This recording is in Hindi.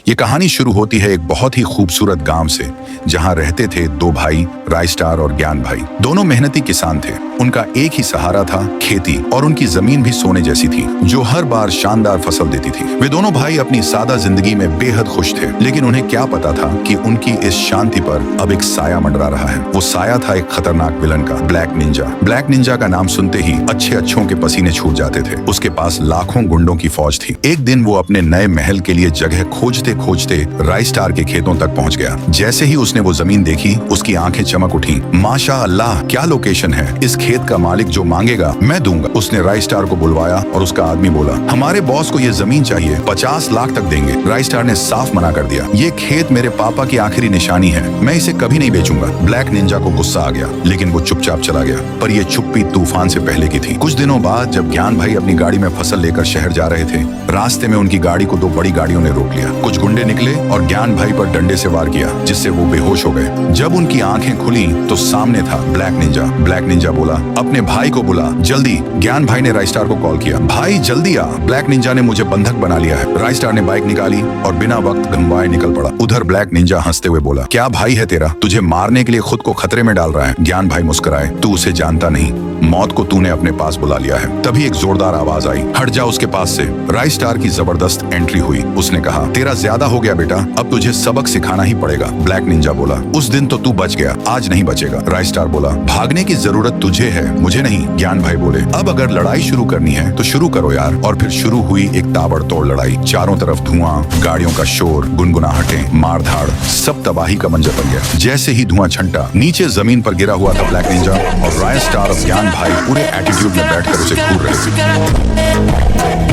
ये कहानी शुरू होती है एक बहुत ही खूबसूरत गांव से, जहां रहते थे दो भाई, राय स्टार और ज्ञान भाई। दोनों मेहनती किसान थे। उनका एक ही सहारा था खेती, और उनकी जमीन भी सोने जैसी थी, जो हर बार शानदार फसल देती थी। वे दोनों भाई अपनी सादा जिंदगी में बेहद खुश थे, लेकिन उन्हें क्या पता था कि उनकी इस शांति पर अब एक साया मंडरा रहा है। वो साया था एक खतरनाक विलन का, ब्लैक निंजा। ब्लैक निंजा का नाम सुनते ही अच्छों के पसीने छूट जाते थे। उसके पास लाखों गुंडों की फौज थी। एक दिन वो अपने नए महल के लिए जगह खोजते खोजते राय स्टार के खेतों तक पहुंच गया। जैसे ही उसने वो जमीन देखी, उसकी आंखें चमक उठी। माशा अल्लाह, क्या लोकेशन है! इस खेत का मालिक जो मांगेगा मैं दूंगा। उसने राय स्टार को बुलवाया और उसका आदमी बोला, हमारे बॉस को ये जमीन चाहिए, 50 लाख तक देंगे। राय स्टार ने साफ मना कर दिया, ये खेत मेरे पापा की आखिरी निशानी है, मैं इसे कभी नहीं बेचूंगा। ब्लैक निंजा को गुस्सा आ गया, लेकिन वो चुपचाप चला गया। पर ये चुप्पी तूफान से पहले की थी। कुछ दिनों बाद जब ज्ञान भाई अपनी गाड़ी में फसल लेकर शहर जा रहे थे, रास्ते में उनकी गाड़ी को दो बड़ी गाड़ियों ने रोक लिया। कुछ गुंडे निकले और ज्ञान भाई पर डंडे से वार किया, जिससे वो बेहोश हो गए। जब उनकी आंखें खुली तो सामने था ब्लैक निंजा। ब्लैक निंजा बोला, अपने भाई को बुला जल्दी। ज्ञान भाई ने राय स्टार को कॉल किया, भाई जल्दी आ, ब्लैक निंजा ने मुझे बंधक बना लिया है। राय स्टार ने बाइक निकाली और बिना वक्त गंवाए निकल पड़ा। उधर ब्लैक निंजा हंसते हुए बोला, क्या भाई है तेरा, तुझे मारने के लिए खुद को खतरे में डाल रहा है। ज्ञान भाई मुस्कुराए, तू उसे जानता नहीं, मौत को तूने अपने पास बुला लिया है। तभी एक जोरदार आवाज आई, हट जा उसके पास से। राय स्टार की जबरदस्त एंट्री हुई। उसने कहा, तेरा ज्यादा हो गया बेटा, अब तुझे सबक सिखाना ही पड़ेगा। ब्लैक निंजा बोला, उस दिन तो तू बच गया, आज नहीं बचेगा। राय स्टार बोला, भागने की जरूरत तुझे है, मुझे नहीं। ज्ञान भाई बोले, अब अगर लड़ाई शुरू करनी है तो शुरू करो यार। और फिर शुरू हुई एक ताबड़तोड़ लड़ाई। चारों तरफ धुआं, गाड़ियों का शोर, गुनगुनाहटें, मारधाड़, सब तबाही का मंजर बन गया। जैसे ही धुआं छंटा, नीचे जमीन पर गिरा हुआ था ब्लैक निंजा, और राय स्टार और ज्ञान भाई पूरे एटीट्यूड में बैठकर उसे घूर रहे थे।